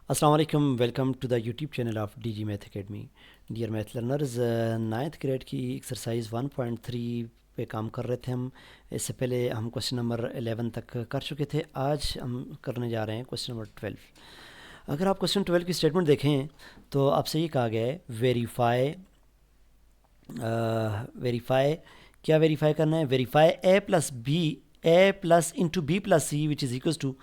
Assalamu alaikum, welcome to the YouTube channel of D G math academy. Dear math learners, ninth grade की exercise 1.3 पे काम कर रहे थे हम। इससे पहले हम क्वेश्चन नंबर 11 तक कर चुके थे। आज हम करने जा रहे हैं क्वेश्चन नंबर 12। अगर आप क्वेश्चन 12 की स्टेटमेंट देखें तो आपसे ये कहा गया है वेरीफाई। वेरीफाई क्या वेरीफाई करना है? Verify A plus B, A plus into B plus C which is equals to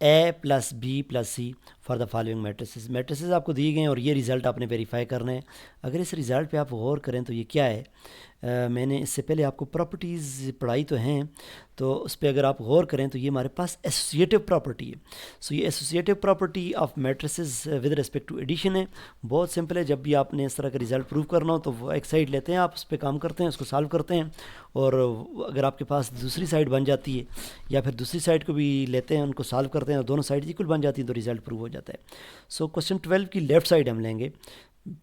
A plus B plus C for the following matrices. Matrices आपको दिए गए हैं और ये रिज़ल्ट आपने वेरीफाई करना है। अगर इस रिज़ल्ट पे आप गौर करें तो ये क्या है? मैंने इससे पहले आपको प्रॉपर्टीज़ पढ़ाई तो हैं, तो उस पर अगर आप गौर करें तो ये हमारे पास एसोसिएटिव प्रॉपर्टी है। सो ये associative property of matrices with respect to addition है। बहुत सिंपल है, जब भी आपने इस तरह का रिज़ल्ट प्रूव करना हो तो वो एक साइड लेते हैं, आप उस पर काम करते हैं, उसको सॉल्व करते हैं, और अगर आपके पास दूसरी साइड बन जाती है या फिर दूसरी साइड को भी लेते हैं, उनको सॉल्व करते हैं और दोनों साइड इक्वल बन जाती हैं तो रिज़ल्ट प्रूव हो जाता है। सो क्वेश्चन 12 की लेफ़्ट साइड हम लेंगे।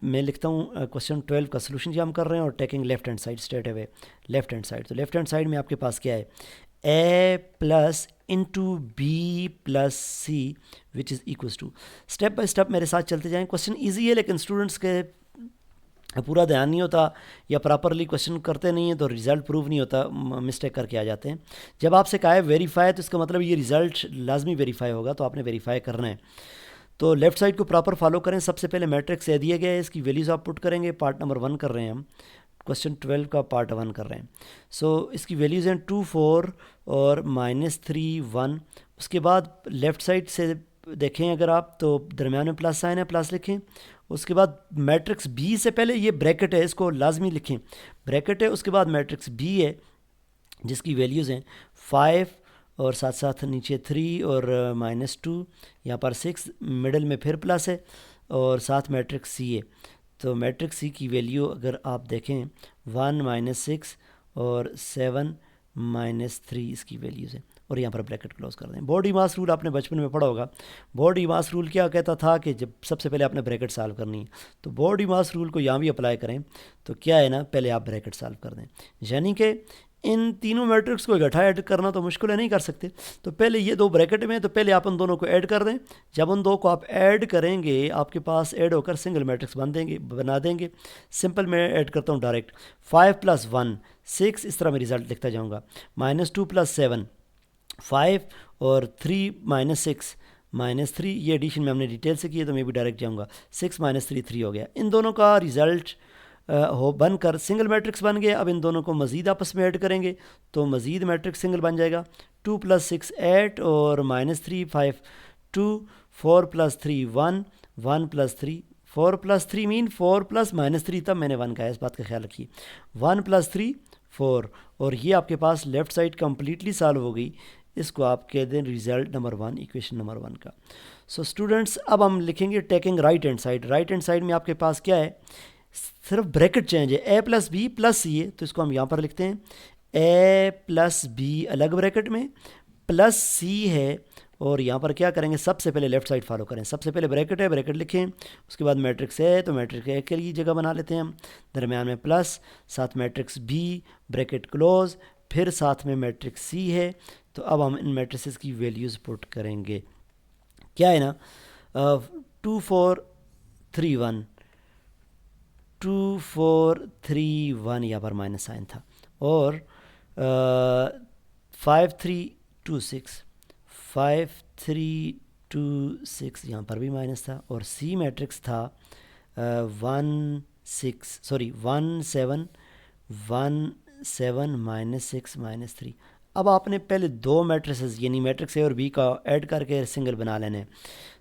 मैं लिखता हूँ क्वेश्चन 12 का सोल्यूशन जो हम कर रहे हैं और taking left hand side straight away. Left hand side, तो लेफ्ट हैंड साइड में आपके पास क्या है? A plus into B plus C which is equals to. Step by step मेरे साथ चलते जाएं। क्वेश्चन ईजी है लेकिन स्टूडेंट्स के पूरा ध्यान नहीं होता या प्रॉपरली क्वेश्चन करते नहीं हैं तो रिज़ल्ट प्रूव नहीं होता, मिस्टेक करके आ जाते हैं। जब आपसे कहा है वेरीफाई तो इसका मतलब ये रिज़ल्ट लाजमी वेरीफाई होगा, तो आपने वेरीफाई करना है। तो लेफ्ट साइड को प्रॉपर फॉलो करें। सबसे पहले मैट्रिक्स ए दिया गया है, इसकी वैल्यूज़ आप पुट करेंगे। पार्ट नंबर 1 कर रहे हैं हम, क्वेश्चन 12 का पार्ट 1 कर रहे हैं। सो इसकी वैल्यूज़ हैं 2 4 और -3 1। उसके बाद लेफ़्ट साइड से देखें अगर आप तो दरमियान में प्लस साइन है, प्लस लिखें। उसके बाद मैट्रिक्स बी से पहले ये ब्रैकेट है, इसको लाजमी लिखें, ब्रैकेट है। उसके बाद मैट्रिक्स बी है जिसकी वैल्यूज़ हैं 5 और साथ साथ नीचे 3 और -2, यहाँ पर 6, मिडल में फिर प्लस है और साथ मैट्रिक्स सी है। तो मैट्रिक्स सी की वैल्यू अगर आप देखें 1 -6 और 7 -3 इसकी वैल्यूज़ है, और यहाँ पर ब्रैकेट क्लोज कर दें। बॉडी मास रूल आपने बचपन में पढ़ा होगा। बॉडी मास रूल क्या कहता था कि जब सबसे पहले आपने ब्रैकेट सॉल्व करनी है, तो बॉडी मास रूल को यहाँ भी अप्लाई करें तो क्या है ना, पहले आप ब्रैकेट सॉल्व कर दें। यानी कि इन तीनों मैट्रिक्स को इकट्ठा ऐड करना तो मुश्किल है, नहीं कर सकते। तो पहले ये दो ब्रैकेट में, तो पहले आप उन दोनों को ऐड कर दें। जब उन दो को आप ऐड करेंगे आपके पास ऐड होकर सिंगल मैट्रिक्स बना देंगे। सिंपल मैं ऐड करता हूँ डायरेक्ट। 5 + 1 6, इस तरह मैं रिजल्ट लिखता जाऊँगा। -2 + 7 5 और 3 -6 -3, ये एडिशन में हमने डिटेल से किए तो मैं भी डायरेक्ट जाऊँगा। 6 -3 3 हो गया। इन दोनों का रिज़ल्ट हो बनकर सिंगल मैट्रिक्स बन गया। अब इन दोनों को मज़ीद आपस में ऐड करेंगे तो मज़ीद मैट्रिक्स सिंगल बन जाएगा। 2 + 6 8 और -3 5 2 4 + 3 1 1 + 3 4 + 3 मीन 4 + -3, तब मैंने 1 का है, इस बात का ख्याल रखिए। 1 + 3 4, और ये आपके पास लेफ़्ट साइड कम्प्लीटली सॉल्व हो गई। इसको आप कह दें रिज़ल्ट नंबर 1, इक्वेशन नंबर 1 का। सो स्टूडेंट्स, अब हम लिखेंगे taking right hand side. Right hand side में आपके पास क्या है? सिर्फ ब्रैकेट चेंज है। ए प्लस बी प्लस सी है, तो इसको हम यहाँ पर लिखते हैं ए प्लस बी अलग ब्रैकेट में प्लस सी है, और यहाँ पर क्या करेंगे, सबसे पहले लेफ्ट साइड फॉलो करें। सबसे पहले ब्रैकेट है, ब्रैकेट लिखें। उसके बाद मैट्रिक्स है तो मैट्रिक्स ए के लिए जगह बना लेते हैं हम, दरमियान में प्लस, साथ मैट्रिक्स बी, ब्रैकेट क्लोज, फिर साथ में मैट्रिक्स सी है। तो अब हम इन मैट्रिसेस की वैल्यूज़ पुट करेंगे। क्या है ना, 2 4 3 1, 2 4 3 1, यहाँ पर माइनस साइन था, और 5 3 2 6 5 3 2 6, यहाँ पर भी माइनस था, और सी मैट्रिक्स था 1 6 सॉरी 1 7 1 7 -6 -3। अब आपने पहले दो मैट्रिसेस यानी मैट्रिक्स ए और बी का ऐड करके सिंगल बना लेने हैं,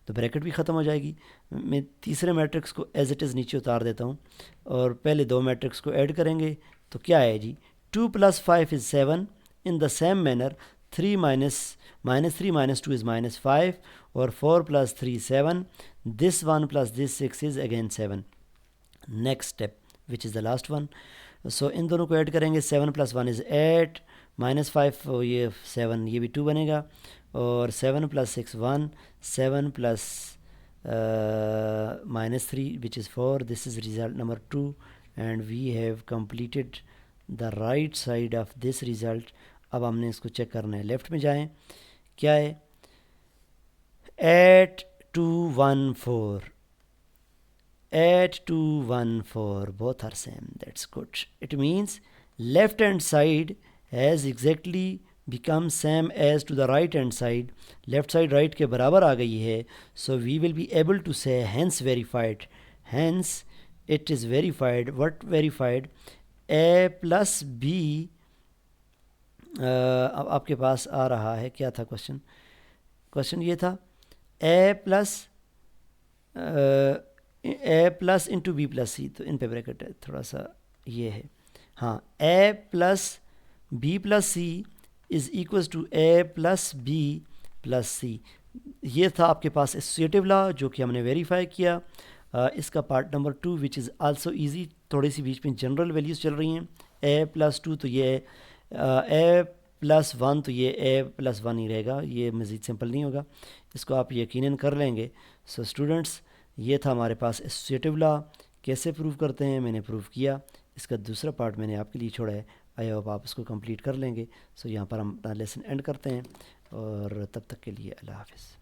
तो ब्रैकेट भी ख़त्म हो जाएगी। मैं तीसरे मैट्रिक्स को एज इट इज़ नीचे उतार देता हूँ, और पहले दो मैट्रिक्स को ऐड करेंगे तो क्या है जी, 2 + 5 is 7। In the same manner 3 -3 -2 is -5, और 4 + 3 7, this 1 + this 6 is again 7। Next step which is the last one. So इन दोनों को ऐड करेंगे, 7 + 1 इज़ 8, -5 ये 7, ये भी 2 बनेगा, और 7 + 6 1, 7 + -3 which is 4. This is result number 2, and we have completed the right side of this result. अब हमने इसको चेक करना है। लेफ्ट में जाएं, क्या है, 8 2 214. 8, 2, 1, 4, both are same. That's good. It means left hand side has exactly become same as to the right hand side. Left side right کے برابر آ گئی ہے. So we will be able to say hence verified. Hence it is verified. What verified? A plus B. اب آپ کے پاس آ رہا ہے کیا تھا کوشچن یہ تھا اے پلس انٹو بی پلس سی. تو ان پہ بریکٹ ہے تھوڑا سا یہ ہے. ہاں A plus B plus C is equals to A plus B plus C. یہ تھا آپ کے پاس ایسوسیٹیو لا جو کہ ہم نے ویریفائی کیا. اس کا part number 2 which is also easy. تھوڑی سی بیچ میں جنرل ویلیوز چل رہی ہیں. اے پلس 2 تو یہ اے پلس 1 تو یہ اے پلس 1 ہی رہے گا. یہ مزید سمپل نہیں ہوگا. اس کو آپ یقیناً کر لیں گے. سو اسٹوڈنٹس یہ تھا ہمارے پاس ایسوسیٹیو لا. کیسے پروف کرتے ہیں میں نے پروف کیا. اس کا دوسرا پارٹ میں نے آپ کے لیے چھوڑا ہے. آئی ہوپ آپ اس کو کمپلیٹ کر لیں گے. سو یہاں پر ہم اپنا لیسن اینڈ کرتے ہیں اور تب تک کے لیے اللہ حافظ.